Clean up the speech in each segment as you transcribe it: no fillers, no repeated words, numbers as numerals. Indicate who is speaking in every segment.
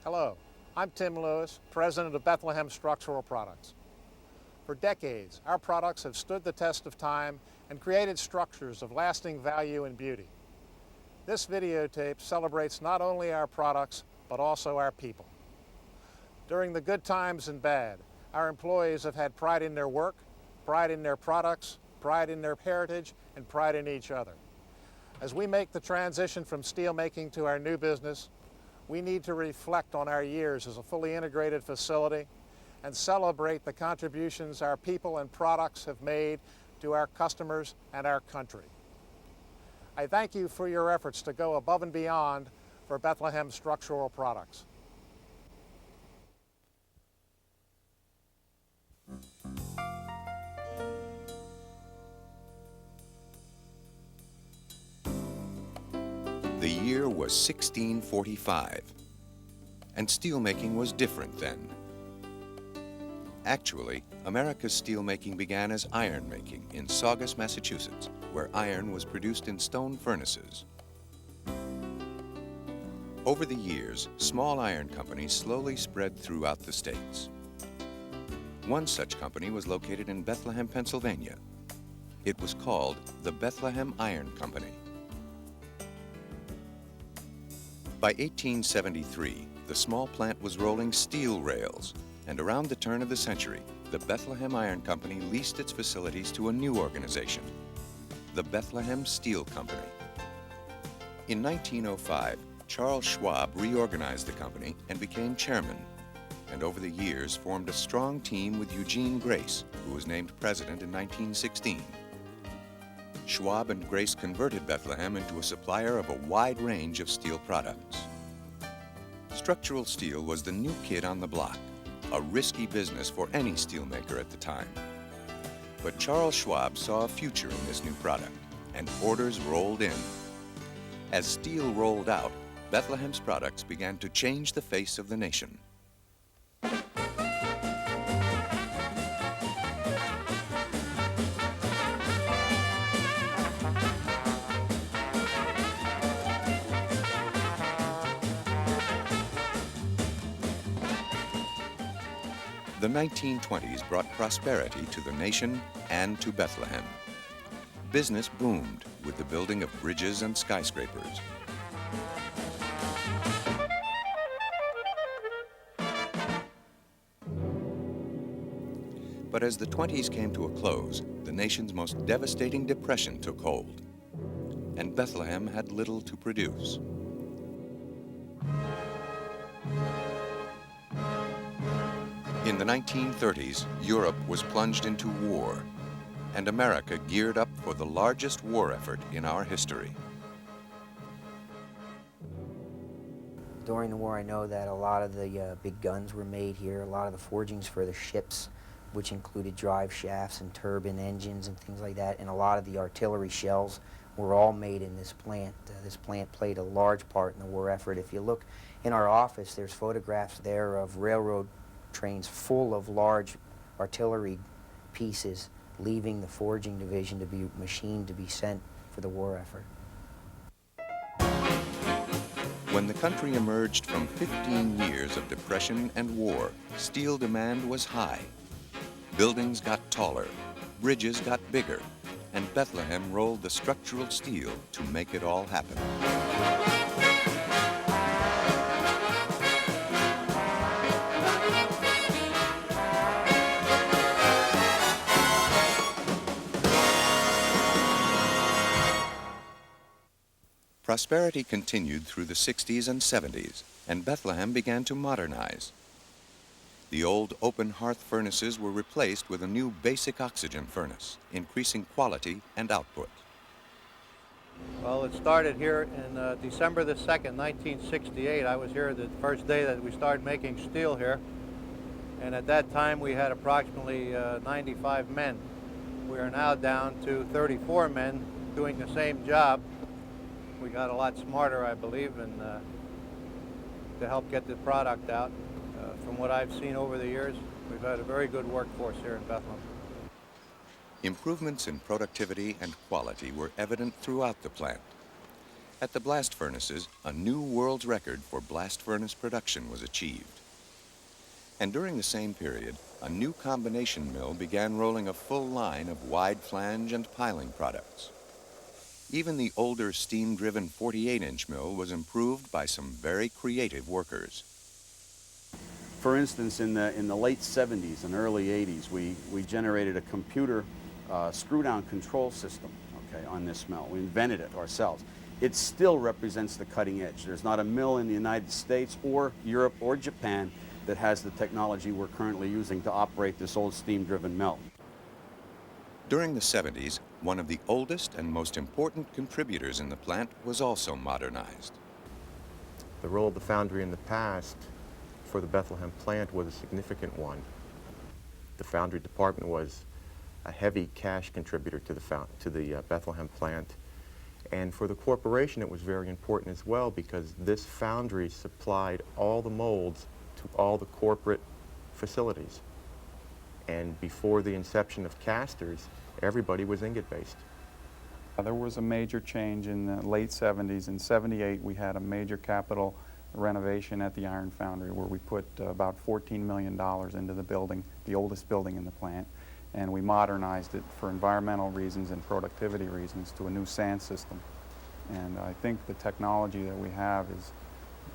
Speaker 1: Hello, I'm Tim Lewis, President of Bethlehem Structural Products. For decades, our products have stood the test of time and created structures of lasting value and beauty. This videotape celebrates not only our products, but also our people. During the good times and bad, our employees have had pride in their work, pride in their products, pride in their heritage, and pride in each other. As we make the transition from steelmaking to our new business, we need to reflect on our years as a fully integrated facility and celebrate the contributions our people and products have made to our customers and our country. I thank you for your efforts to go above and beyond for Bethlehem Structural Products.
Speaker 2: The year was 1645, and steelmaking was different then. Actually, America's steelmaking began as iron making in Saugus, Massachusetts, where iron was produced in stone furnaces. Over the years, small iron companies slowly spread throughout the states. One such company was located in Bethlehem, Pennsylvania. It was called the Bethlehem Iron Company. By 1873, the small plant was rolling steel rails, and around the turn of the century, the Bethlehem Iron Company leased its facilities to a new organization, the Bethlehem Steel Company. In 1905, Charles Schwab reorganized the company and became chairman, and over the years formed a strong team with Eugene Grace, who was named president in 1916. Schwab and Grace converted Bethlehem into a supplier of a wide range of steel products. Structural steel was the new kid on the block, a risky business for any steelmaker at the time. But Charles Schwab saw a future in this new product, and orders rolled in. As steel rolled out, Bethlehem's products began to change the face of the nation. The 1920s brought prosperity to the nation and to Bethlehem. Business boomed with the building of bridges and skyscrapers. But as the 20s came to a close, the nation's most devastating depression took hold, and Bethlehem had little to produce. In the 1930s, Europe was plunged into war, and America geared up for the largest war effort in our history.
Speaker 3: During the war, I know that a lot of the big guns were made here, a lot of the forgings for the ships, which included drive shafts and turbine engines and things like that, and a lot of the artillery shells were all made in this plant. This plant played a large part in the war effort. If you look in our office, there's photographs there of railroad trains full of large artillery pieces leaving the forging division to be machined to be sent for the war effort.
Speaker 2: When the country emerged from 15 years of depression and war, steel demand was high. Buildings got taller, bridges got bigger, and Bethlehem rolled the structural steel to make it all happen. Prosperity continued through the 60s and 70s, and Bethlehem began to modernize. The old open hearth furnaces were replaced with a new basic oxygen furnace, increasing quality and output.
Speaker 4: Well, it started here in December the 2nd, 1968. I was here the first day that we started making steel here, and at that time we had approximately 95 men. We are now down to 34 men doing the same job. We got a lot smarter, I believe, and to help get the product out. From what I've seen over the years, we've had a very good workforce here in Bethlehem.
Speaker 2: Improvements in productivity and quality were evident throughout the plant. At the blast furnaces, a new world's record for blast furnace production was achieved. And during the same period, a new combination mill began rolling a full line of wide flange and piling products. Even the older steam-driven 48-inch mill was improved by some very creative workers.
Speaker 5: For instance, in the late 70s and early 80s, we generated a computer screw-down control system, okay, on this mill. We invented it ourselves. It still represents the cutting edge. There's not a mill in the United States or Europe or Japan that has the technology we're currently using to operate this old steam-driven mill.
Speaker 2: During the 70s, one of the oldest and most important contributors in the plant was also modernized.
Speaker 6: The role of the foundry in the past for the Bethlehem plant was a significant one. The foundry department was a heavy cash contributor to the Bethlehem plant. And for the corporation, it was very important as well because this foundry supplied all the molds to all the corporate facilities. And before the inception of casters, everybody was ingot-based.
Speaker 7: There was a major change in the late 70s. In 78, we had a major capital renovation at the iron foundry where we put about $14 million into the building, the oldest building in the plant, and we modernized it for environmental reasons and productivity reasons to a new sand system. And I think the technology that we have is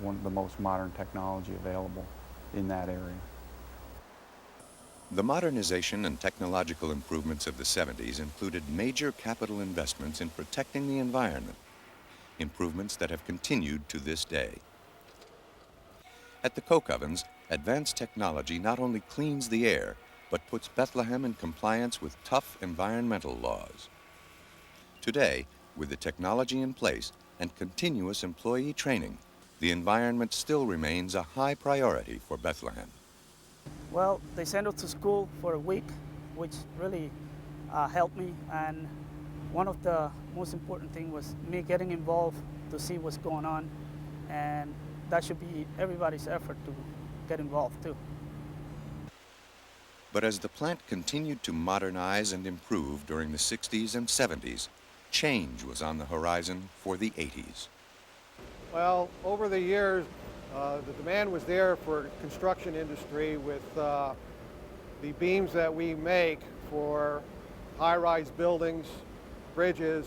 Speaker 7: one of the most modern technology available in that area.
Speaker 2: The modernization and technological improvements of the 70s included major capital investments in protecting the environment, improvements that have continued to this day. At the coke ovens, advanced technology not only cleans the air, but puts Bethlehem in compliance with tough environmental laws. Today, with the technology in place and continuous employee training, the environment still remains a high priority for Bethlehem.
Speaker 8: Well, they sent us to school for a week, which really helped me. And one of the most important things was me getting involved to see what's going on. And that should be everybody's effort to get involved too.
Speaker 2: But as the plant continued to modernize and improve during the 60s and 70s, change was on the horizon for the 80s.
Speaker 9: Well, over the years, the demand was there for construction industry with the beams that we make for high-rise buildings, bridges,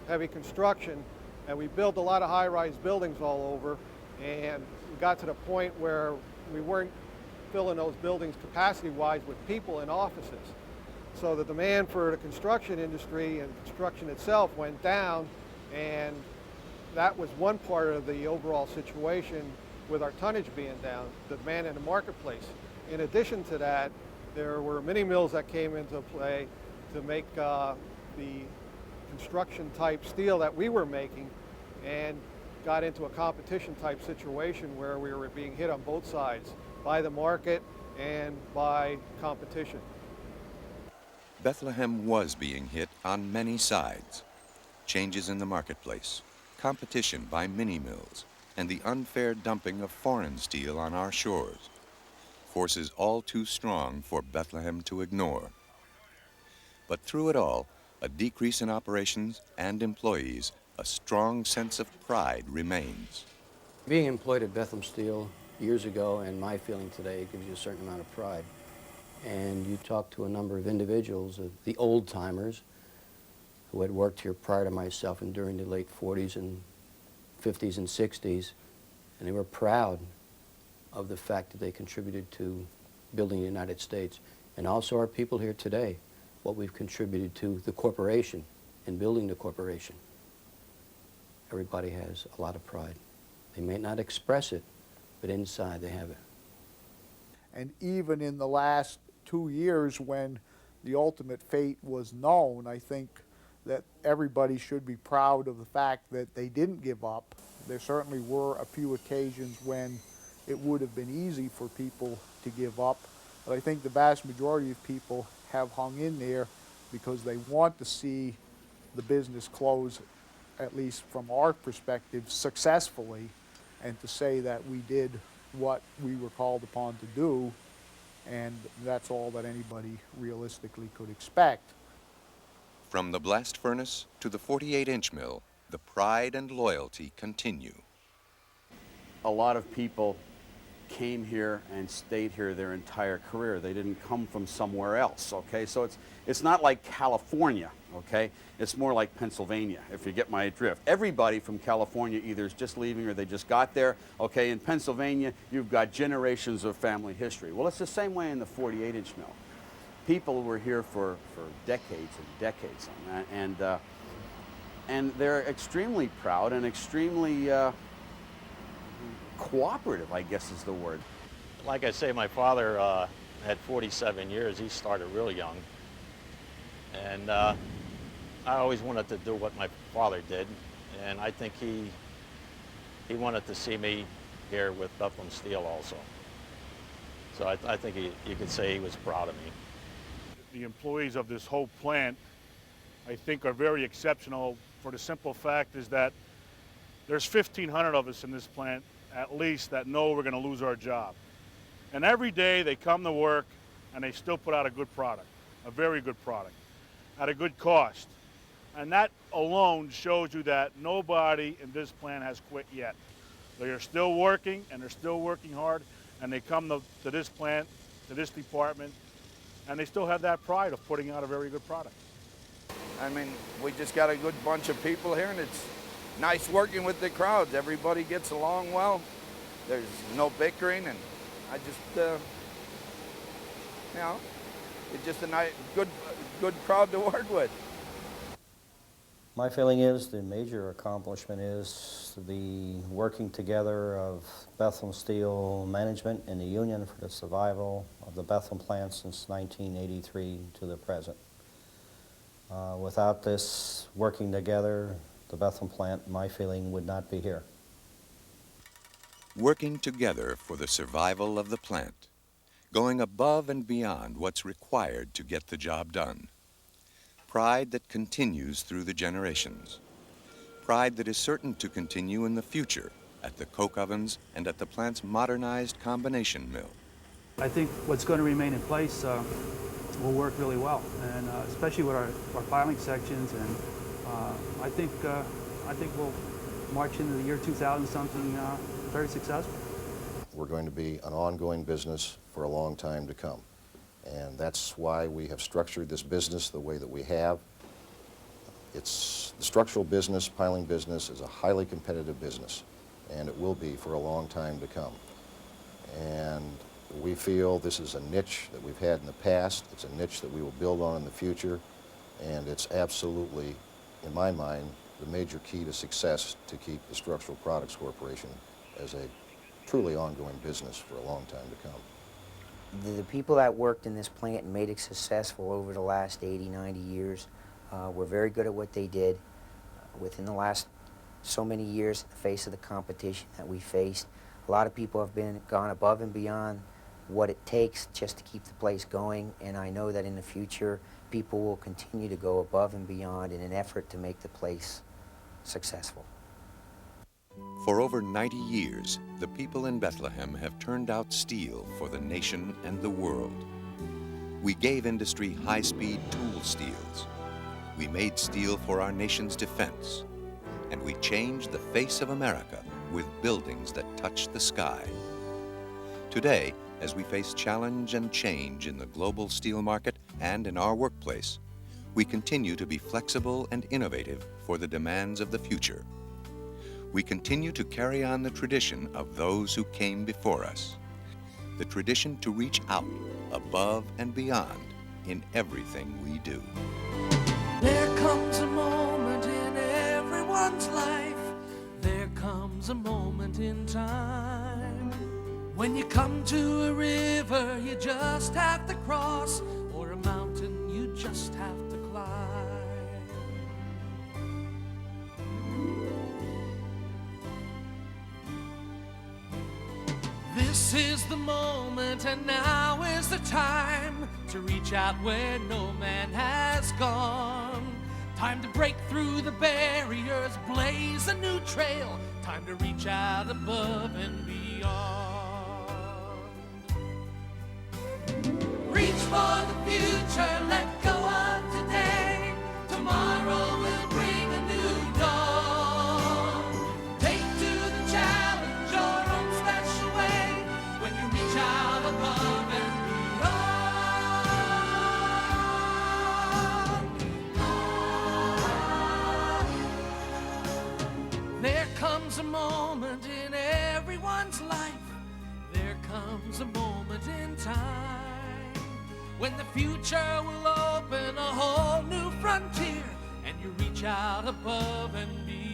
Speaker 9: heavy construction, and we built a lot of high-rise buildings all over, and we got to the point where we weren't filling those buildings capacity-wise with people in offices. So the demand for the construction industry and construction itself went down, and that was one part of the overall situation with our tonnage being down, the demand in the marketplace. In addition to that, there were mini mills that came into play to make the construction type steel that we were making, and got into a competition type situation where we were being hit on both sides, by the market and by competition.
Speaker 2: Bethlehem was being hit on many sides. Changes in the marketplace, competition by mini mills, and the unfair dumping of foreign steel on our shores. Forces all too strong for Bethlehem to ignore. But through it all, a decrease in operations and employees, a strong sense of pride remains.
Speaker 10: Being employed at Bethlehem Steel years ago and my feeling today gives you a certain amount of pride. And you talk to a number of individuals, the old-timers, who had worked here prior to myself and during the late 40s and 50s and 60s, and they were proud of the fact that they contributed to building the United States. And also our people here today, what we've contributed to the corporation and building the corporation. Everybody has a lot of pride. They may not express it, but inside they have it.
Speaker 11: And even in the last 2 years when the ultimate fate was known, I think that everybody should be proud of the fact that they didn't give up. There certainly were a few occasions when it would have been easy for people to give up, but I think the vast majority of people have hung in there because they want to see the business close, at least from our perspective, successfully, and to say that we did what we were called upon to do, and that's all that anybody realistically could expect.
Speaker 2: From the blast furnace to the 48-inch mill, the pride and loyalty continue.
Speaker 5: A lot of people came here and stayed here their entire career. They didn't come from somewhere else, okay? So it's not like California, okay? It's more like Pennsylvania, if you get my drift. Everybody from California either is just leaving or they just got there, okay? In Pennsylvania, you've got generations of family history. Well, it's the same way in the 48-inch mill. People were here for decades and decades on that, and they're extremely proud and extremely cooperative, I guess is the word.
Speaker 12: Like I say, my father had 47 years. He started real young. And I always wanted to do what my father did. And I think he wanted to see me here with Bethlehem Steel also. So I think you could say he was proud of me.
Speaker 13: The employees of this whole plant, I think, are very exceptional for the simple fact is that there's 1,500 of us in this plant at least that know we're going to lose our job. And every day they come to work and they still put out a good product, a very good product, at a good cost. And that alone shows you that nobody in this plant has quit yet. They are still working and they're still working hard, and they come to this plant, to this department, and they still have that pride of putting out a very good product.
Speaker 14: I mean, we just got a good bunch of people here, and it's nice working with the crowds. Everybody gets along well. There's no bickering, and I just, you know, it's just a nice, good crowd to work with.
Speaker 10: My feeling is the major accomplishment is the working together of Bethlehem Steel management and the union for the survival of the Bethlehem plant since 1983 to the present. Without this working together, the Bethlehem plant, my feeling, would not be here.
Speaker 2: Working together for the survival of the plant, going above and beyond what's required to get the job done. Pride that continues through the generations. Pride that is certain to continue in the future at the coke ovens and at the plant's modernized combination mill.
Speaker 8: I think what's going to remain in place will work really well, and especially with our filing sections, and I think we'll march into the year 2000 something very successful.
Speaker 15: We're going to be an ongoing business for a long time to come. And that's why we have structured this business the way that we have. It's the structural business, piling business, is a highly competitive business, and it will be for a long time to come. And we feel this is a niche that we've had in the past. It's a niche that we will build on in the future, and it's absolutely, in my mind, the major key to success to keep the Structural Products Corporation as a truly ongoing business for a long time to come.
Speaker 3: The people that worked in this plant and made it successful over the last 80, 90 years were very good at what they did. Within the last so many years, in the face of the competition that we faced, a lot of people have gone above and beyond what it takes just to keep the place going, and I know that in the future, people will continue to go above and beyond in an effort to make the place successful.
Speaker 2: For over 90 years, the people in Bethlehem have turned out steel for the nation and the world. We gave industry high-speed tool steels. We made steel for our nation's defense. And we changed the face of America with buildings that touch the sky. Today, as we face challenge and change in the global steel market and in our workplace, we continue to be flexible and innovative for the demands of the future. We continue to carry on the tradition of those who came before us, the tradition to reach out above and beyond in everything we do.
Speaker 16: There comes a moment in everyone's life, there comes a moment in time, when you come to a river you just have to cross, or a mountain you just have to climb. This is the moment, and now is the time to reach out where no man has gone. Time to break through the barriers, blaze a new trail. Time to reach out above and beyond. Reach for the future, let go of today. Tomorrow will bring a new dawn. comes a moment in everyone's life. There comes a moment in time when the future will open a whole new frontier, and you reach out above and beyond.